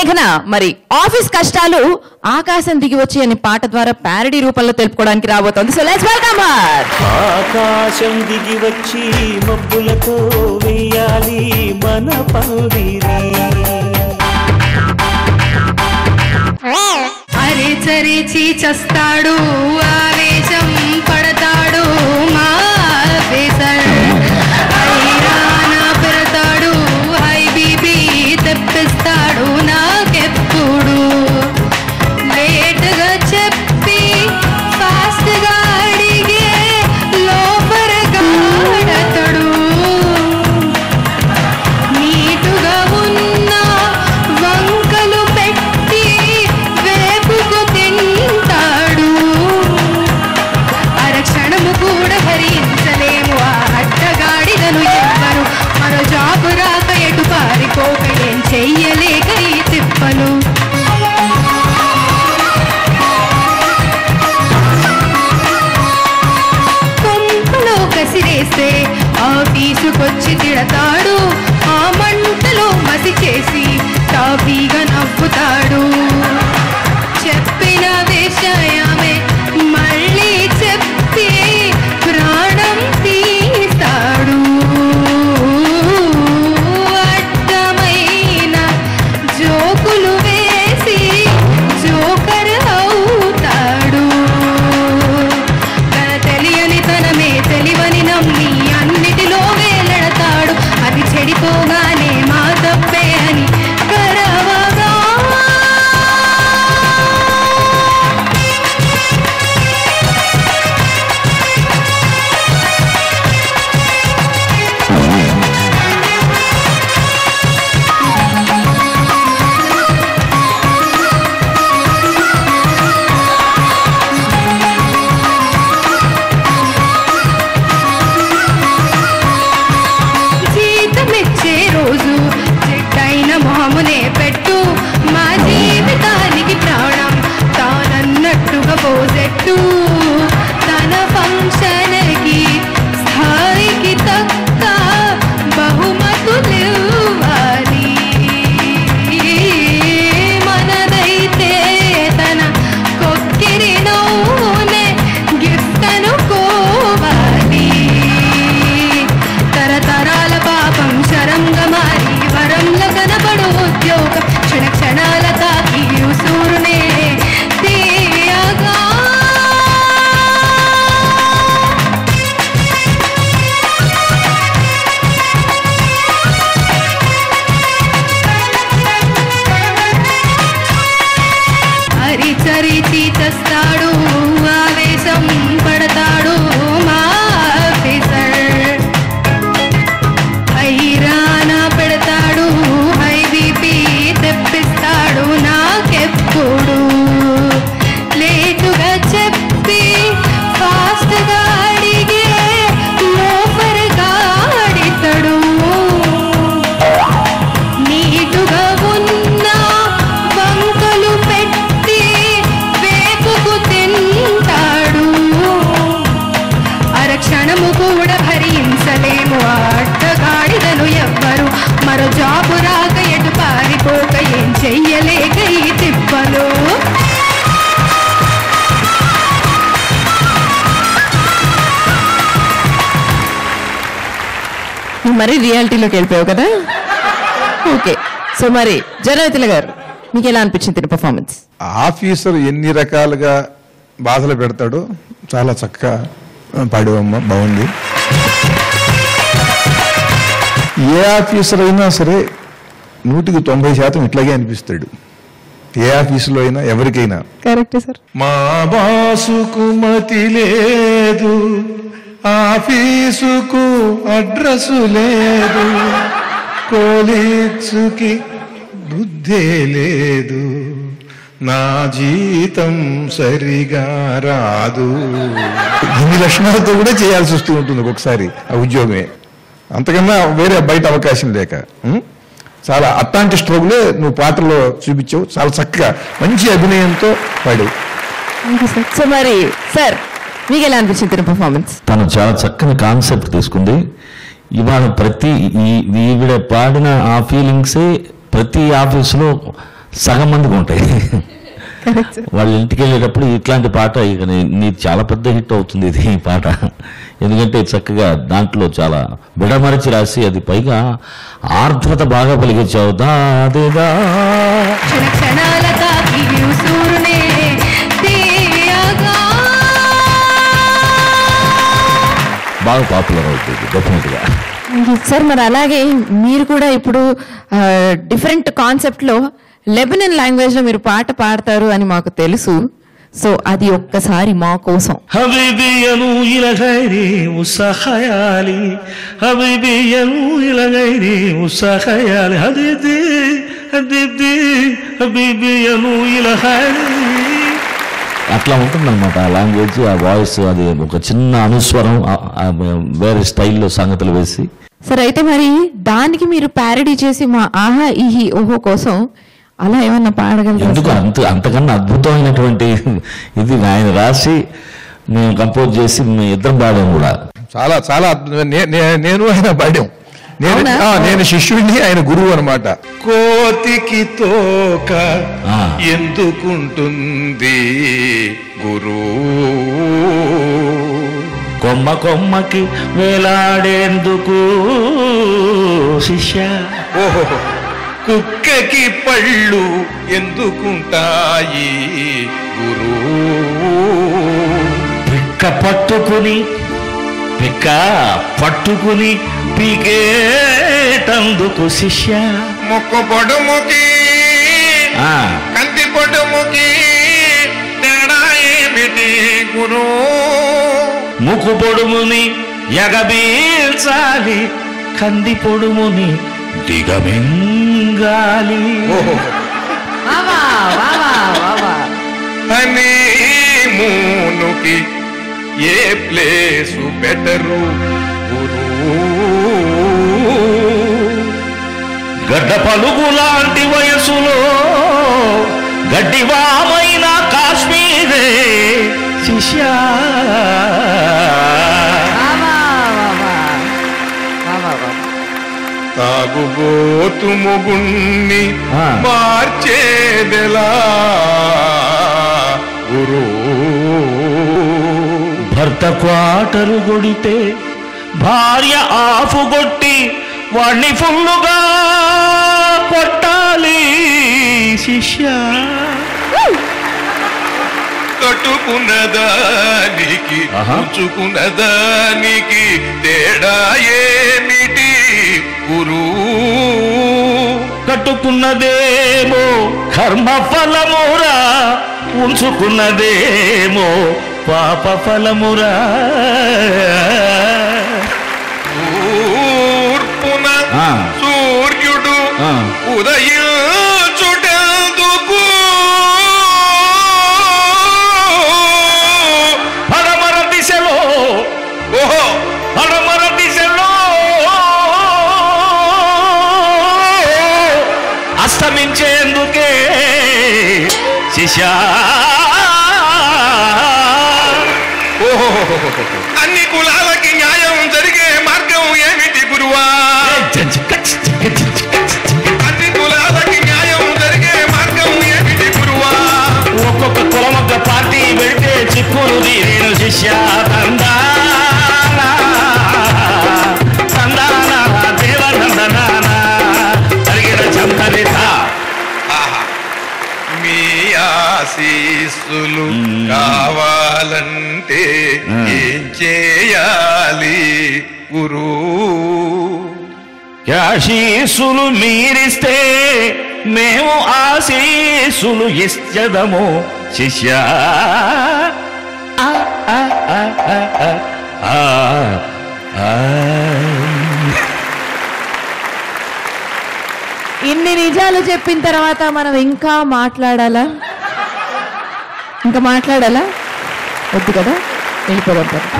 మేఘన మరి ఆఫీస్ కష్టాలు ఆకాశం దిగి వచ్చి అనే పాట ద్వారా ప్యారడీ రూపంలో తెలుపుకోవడానికి రాబోతోంది. So let's welcome her. ఆకాశం దిగి వచ్చి మబ్బులతో వేయాలి మన పందిరి. అరిచరిచి చస్తాడు ఆవేశం పడతాడు మా ఆఫీసర్. హైరాణ పెడతాడు హై బీపీ తెప్పిస్తాడు నాకెప్పుడు. లేటుగా చెప్పి ఫాస్ట్గా అడిగే లోపరగా ఆడతాడు. నీటుగా ఉన్న వంకలు పెట్టి వేపుకు తింటాడు. అరక్షణము కూడా భరించలేము ఆ అడ్డగాడిదను ఎవ్వరు. మరో జాబు రాక ఎటు పారిపోక ఏం చెయ్యలేక ఈ తిప్పలు. కొంపలో కసిరేస్తే ఆఫీసుకొచ్చి తిడతాడు. ఆ మంటలో మసి చేసి టాపీగా నవ్వుతాడు. చెప్పిన విషయమే మళ్ళీ చెప్పి ప్రాణం తీస్తాడు. అడ్డమైన జోకులు వేసి జోకర్ అవుతాడు. తన తెలియని తనమే తెలివని నమ్మి అన్నిటిలో వేలడతాడు. అది చెడిపోగానే మా తప్పే అని కరవగా. జీతమిచ్చే రోజు చిట్టైన మొహమునే పెట్టు. మా జీవితానికి ప్రాణం తానన్నట్టుగా పోసెట్టు. తన ఫంక్షన్కి స్థాయికి తక్క బహుమతులివ్వాలి. మనదైతే తన కొక్కిరి నూనె గిఫ్ట్ అనుకోవాలి. తరతరాల పాపం శరంగా మారి వరంలో కనబడు ఉద్యోగం క్షణ క్షణాల తాకి ఉసూరునే తీయగా. అరిచరిచి చస్తాడు ఆవేశం పడతాడు మా ఆఫీసర్. హైరాణ పెడతాడు హై బీపీ తెప్పిస్తాడు నాకెప్పుడు. లేటుగా చెప్పి ఫాస్ట్గా అడిగే లోపరగా ఆడితాడు. నీటుగా ఉన్న వంకలు పెట్టి వేపుకు తింటాడు. అరక్షణము కూడా భరించలేము ఆ అడ్డగాడిదను ఎవ్వరు. మరో జాబు రాక ఎటు పారిపోక ఏం చెయ్యలేక ఈ తిప్పలు. మరి రియాలిటీలోకి వెళ్ళిపోయావు కదా. ఓకే, సో మరి జనరతిల గారు మీకు ఎలా అనిపించింది పర్ఫార్మెన్స్? ఆఫీసర్ ఎన్ని రకాలుగా బాధలు పెడతాడో చాలా చక్కగా పాడేవమ్మ, బాగుంది. ఏ ఆఫీసర్ అయినా సరే 100% ఇట్లాగే అనిపిస్తాడు. ఏ ఆఫీసులో అయినా ఎవరికైనా. Correct sir. మా బాసుకు మతి లేదు, ఆఫీసుకు అడ్రస్ లేదు, కోలీగ్స్కి బుద్ధే లేదు, నా జీతం సరిగా రాదు. ఇన్ని లక్షణాలతో కూడా చేయాల్సి వస్తూ ఉంటుంది ఒకసారి ఆ ఉద్యోగమే. అంతకన్నా వేరే బయట అవకాశం లేక చాలా అట్లాంటి స్ట్రోగులే నువ్వు పాటలో చూపించావు. చాలా చక్కగా మంచి అభినయంతో పాడావు. సో మరి సార్ మీకు ఎలా అనిపించింది పర్ఫార్మెన్స్? తను చాలా చక్కని కాన్సెప్ట్ తీసుకుంది. ఇవాళ ప్రతి ఈవిడ పాడిన ఆ ఫీలింగ్సే ప్రతి ఆఫీసులో సగం మందికి ఉంటాయి. వాళ్ళ ఇంటికి వెళ్ళేటప్పుడు ఇట్లాంటి పాట ఇక నీకు చాలా పెద్ద హిట్ అవుతుంది ఇది ఈ పాట. ఎందుకంటే చక్కగా దాంట్లో చాలా విడమరచి రాసి అది పైగా ఆర్ద్రత బాగా పలిగించావు. దాదేదా బాగా పాపులర్ అవుతుంది డెఫినెట్గా. సార్ మరి అలాగే మీరు కూడా ఇప్పుడు డిఫరెంట్ కాన్సెప్ట్లో లెబనన్ లాంగ్వేజ్ లో మీరు పాట పాడతారు అని మాకు తెలుసు. సో అది ఒక్కసారి మా కోసం. హబీబీ ఇల గైరి ఉసహయాలి, హబీబీ ఇల గైరి ఉసహయాలి, హబీబీ హబీబీ హబీబీ ఇల గైరి. అట్లా ఉంటుందన్నమాట ఆ లాంగ్వేజ్, ఆ వాయిస్. అది ఒక చిన్న అనుస్వరం వేరే స్టైల్లో సంగతులు వేసి. సరే అయితే మరి దానికి మీరు ప్యారడీ చేసి మా ఆహా ఈహి ఓహో కోసం అలా ఏమన్నా పాడగలరు? ఎందుకు అంతకన్నా అద్భుతమైనటువంటి ఇది ఆయన రాసి మేము కంపోజ్ చేసి మేము ఇద్దరం పాడాం కూడా. చాలా చాలా నేను ఆయన పాడాం. నేను శిష్యుడిని, ఆయన గురువు అనమాట. కోతికి తోక ఎందుకుంటుంది గురు, కొమ్మ కొమ్మకి వేలాడేందుకు శిష్య. ఓహో, కుక్కకి పళ్ళు ఎందుకుంటాయి గురు, పిక్క పట్టుకుని పీకేటందుకు శిష్య. మొక్క పొడుముకి కంది పొడుముకి తేడా ఏమిటి గురు, ముక్కు పొడుముని ఎగబీల్చాలి, కంది పొడుముని దిగమింగాలి. హనీ మూనుకి ఏ ప్లేసు బెటరు గురు, గడ్డ పలుగు లాంటి వయసులో గడ్డివామైన కాశ్మీరే శిష్య. తాగుబోతు మొగుణ్ణి మార్చేదెలా గురు, భర్త క్వాటరు కొడితే భార్య ఆఫుగొట్టి వాణ్ణి ఫుల్లుగా కొట్టాలి శిష్య. కట్టుకున్నదానికి ఉంచుకున్నదానికి తేడా ఏమిటి గురు, కట్టుకున్నదేమో కర్మ ఫలమురా, ఉంచుకున్నదేమో పాప ఫలమురా. తూర్పున సూర్యుడు ఉదయించుటెందుకు, పడమర దిశలో అస్తమించేందుకే శిష్య. అన్ని కులాలకి న్యాయం జరిగే మార్గం ఏమిటి గురువా, అన్ని కులాలకి న్యాయం జరిగే మార్గం ఏమిటి గురువా, ఒక్కొక్క కులమొక్క పార్టీ వెళ్తే చిక్కులు తీరేను శిష్య. మీ ఆశీస్సులు కావాలంటే ఏం చేయాలి గురు, ఆశీస్సులు మీరిస్తే మేము ఆశీస్సులు ఇచ్చదము శిష్య. ఇన్ని నిజాలు చెప్పిన తర్వాత మనం ఇంకా మాట్లాడాలా? వద్దు కదా, వెళ్ళిపోదాం.